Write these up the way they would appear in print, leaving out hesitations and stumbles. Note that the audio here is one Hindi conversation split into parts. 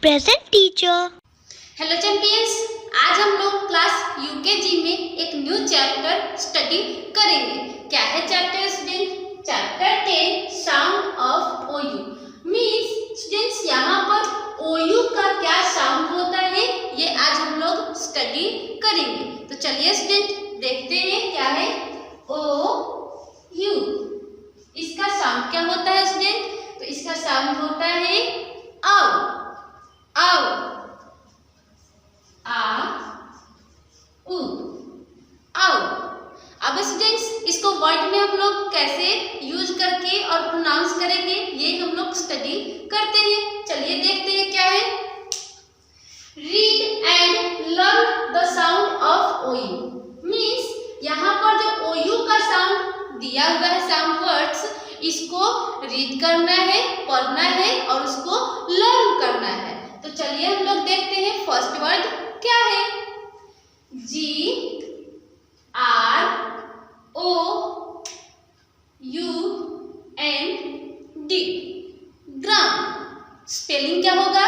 Present teacher. हेलो चैंपियंस, आज हम लोग क्लास यूकेजी में एक न्यू चैप्टर स्टडी करेंगे। क्या है chapter student? Chapter 10 sound of ओयू। Means students यहाँ पर ओयू का क्या साउंड होता है ये आज हम लोग स्टडी करेंगे। तो चलिए स्टूडेंट देखते हैं क्या है ओ यू। इसका साउंड क्या होता है स्टूडेंट? तो इसका साउंड होता है आओ आओ आ उ आओ। अब स्टूडेंट्स इसको वर्ड में हम लोग कैसे यूज करके और प्रोनाउंस करेंगे ये हम लोग स्टडी करते हैं। चलिए देखते हैं क्या है। Read and learn the sound of ओयू। Means यहाँ पर जो ओयू का साउंड दिया हुआ है साउंड वर्ड्स, इसको रीड करना है, पढ़ना है और उसको लर्न करना है। तो चलिए हम लोग देखते हैं फर्स्ट वर्ड क्या है। G R O U N D ground. Spelling क्या होगा?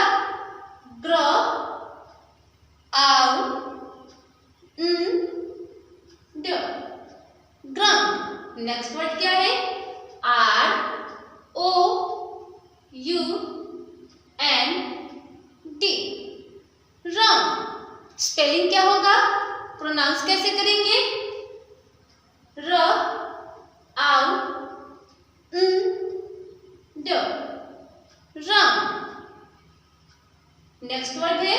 ग्र आउ न ड ग्राउंड। नेक्स्ट वर्ड क्या है? R O U N D round. Spelling क्या होगा? प्रोनाउंस कैसे करेंगे? र आउ न ड राउंड। नेक्स्ट वर्ड है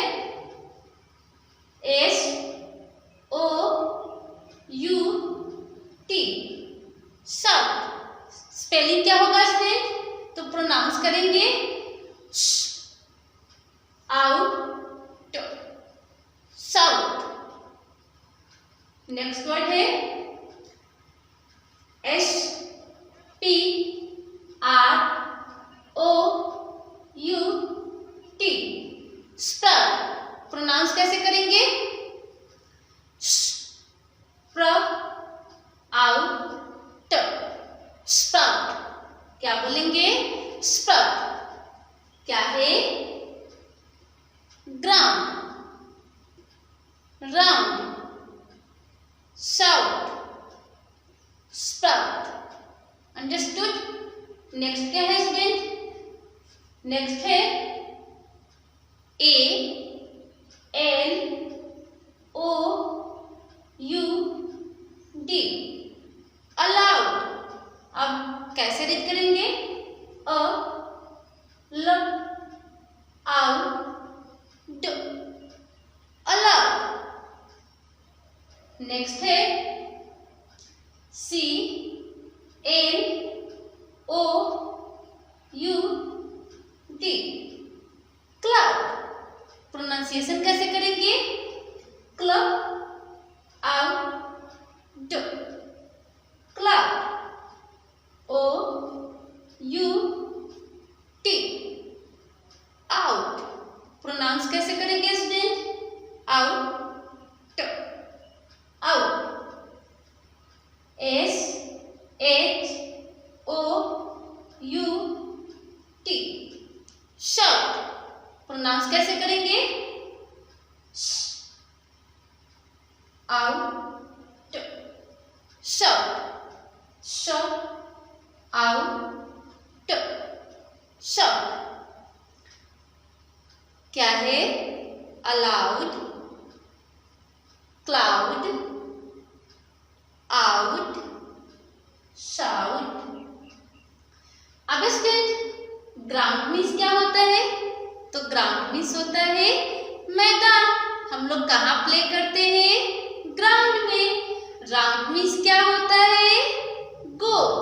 S O U T shout. Spelling क्या होगा स्टूडेंट? तो प्रोनाउंस करेंगे आउट साउट। नेक्स्ट वर्ड है S P R O U T sprout. Pronounce कैसे करेंगे? प्र आउट स्प्राउट। क्या बोलेंगे? स्प्राउट। क्या है? Ground round shout sprout. Understood? Next क्या है स्टूडेंट? नेक्स्ट है A L O U D aloud. अब कैसे रीड करेंगे? अ ल आउ ड अलाउड। नेक्स्ट है C L O U D cloud. Pronunciation कैसे करेंगे? क्ल आउ ड cloud. O U T out. Pronounce कैसे करेंगे student? Out out. S H O U T shout. Pronounce कैसे करेंगे? आउट शाउट श आउट शाउट। क्या है? Allowed cloud out shout. अब स्टूडेंट ग्राउंड मीन्स क्या होता है? तो ग्राउंड मीन्स होता है मैदान। हम लोग कहाँ प्ले करते हैं? ग्राउंड में। राउंड मीन्स क्या होता है? गोल।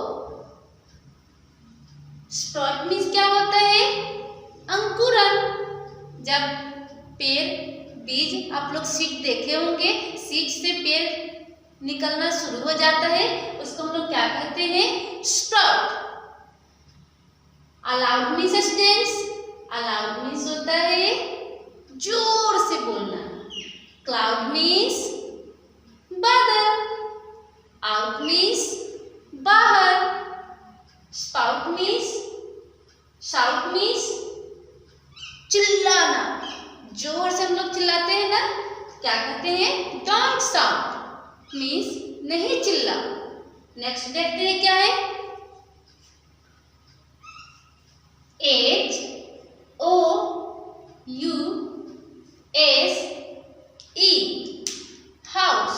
स्प्रॉट मीन्स क्या होता है? अंकुरन। जब पेड़ बीज आप लोग सीड देखे होंगे, सीड से पेड़ निकलना शुरू हो जाता है, उसको हम लोग क्या कहते हैं? Sprout. Allowed means students, allowed means होता है जोर से बोलना। क्लाउड मीन्स बादल। आउट मीन्स बाहर। स्पाउट मीन्स शाउट मीन्स चिल्लाना, जोर से हम लोग चिल्लाते हैं ना, क्या कहते हैं? डोंट शाउट मीन्स नहीं चिल्ला। नेक्स्ट देखते हैं क्या है? HOUSE house.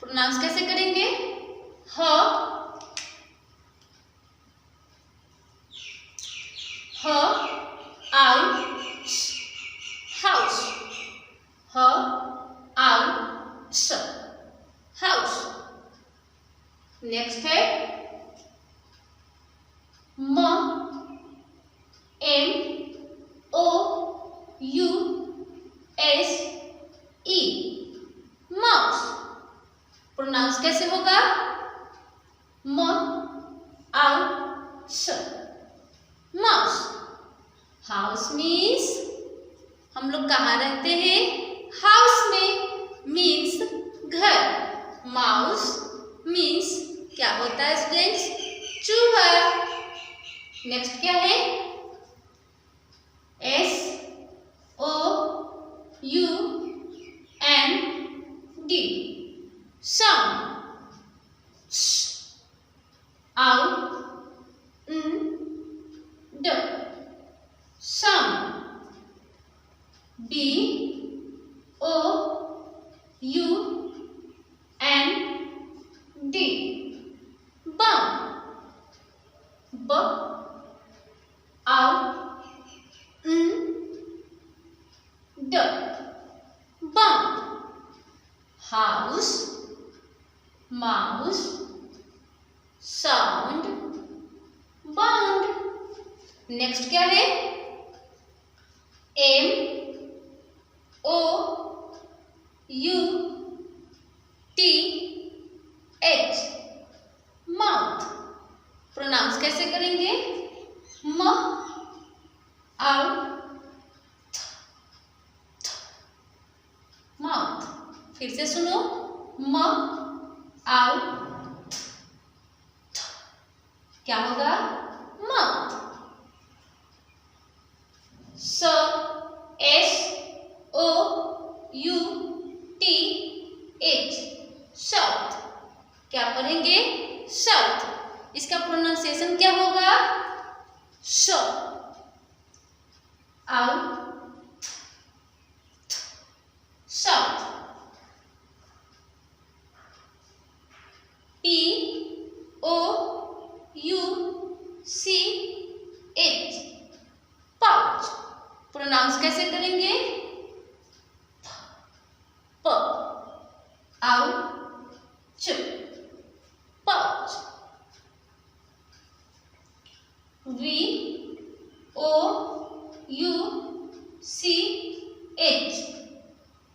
प्रोनाउंस कैसे करेंगे? ह आउस हाउस, ह आउस हाउस। नेक्स्ट है MOUSE माउस। प्रोनाउंस कैसे होगा? Mouse mouse. हाउस मीन्स हम लोग कहाँ रहते हैं? हाउस में मीन्स घर। माउस मीन्स क्या होता है स्टूडेंट्स? चूहा। नेक्स्ट क्या है? SOUND sound. Sound. BOUND bound. House, mouse, sound, bound. Next क्या है? MOUTH mouth. प्रोनाउंस कैसे करेंगे? माउथ। फिर से सुनो, माउथ। क्या होगा? माउथ। SOUTH south. क्या पढ़ेंगे? साउथ। इसका प्रोनाउंसिएशन क्या होगा? श out south. POUCH pouch. Pronounce कैसे करेंगे? प ouch pouch. VOUCH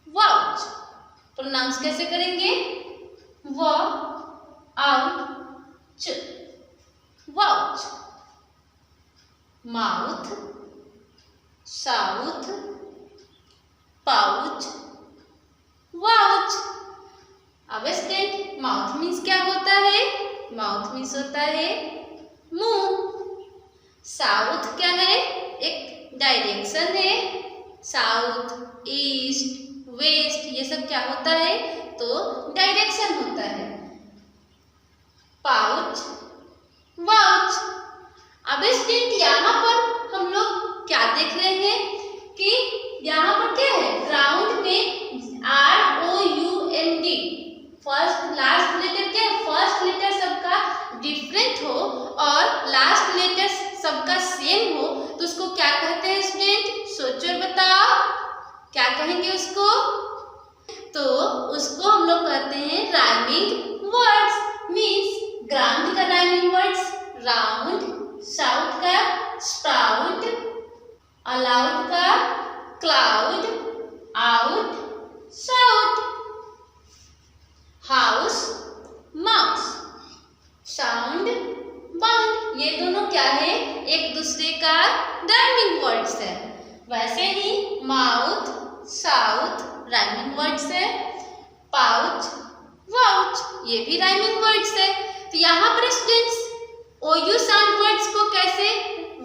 vouch. Pronounce कैसे करेंगे? व ouch vouch. Mouth, south, pouch, vouch. अब स्टूडेंट, माउथ मीन्स क्या होता है? माउथ मीन्स होता है मुंह। साउथ क्या है? एक डायरेक्शन है। साउथ, ईस्ट, वेस्ट ये सब क्या होता है? तो डायरेक्शन होता है। Pouch, vouch. अब स्टूडेंट यहाँ पर हम लोग क्या देख रहे हैं कि यहाँ पर क्या है? राउंड में ROUND फर्स्ट लास्ट लेटर क्या है? फर्स्ट लेटर सबका डिफरेंट हो और लास्ट लेटर सबका सेम हो तो उसको क्या कहते हैं स्टूडेंट? सोचो और बताओ, क्या कहेंगे उसको? तो उसको हम लोग कहते हैं राइमिंग वर्ड्स। मीन्स ग्राउंड का राइमिंग वर्ड्स राउंड, साउथ का स्प्राउट, अलाउड का cloud, out south. House, mouse, sound, bound ये दोनों क्या है? एक दूसरे का राइमिंग वर्ड्स है। वैसे ही माउथ, साउथ राइमिंग वर्ड्स है। पाउच, वाउच ये भी राइमिंग वर्ड्स है। तो यहाँ पर स्टूडेंट्स OU साउंड वर्ड्स को कैसे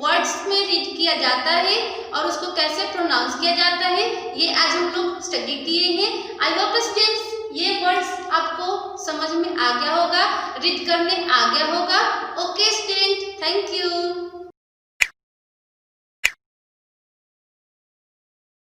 वर्ड्स में रीड किया जाता है और उसको कैसे प्रोनाउंस किया जाता है, ये आज हम लोग स्टडी किए हैं। आई होप स्टूडेंट्स ये वर्ड्स आपको समझ में आ गया होगा, रीड करने आ गया होगा। ओके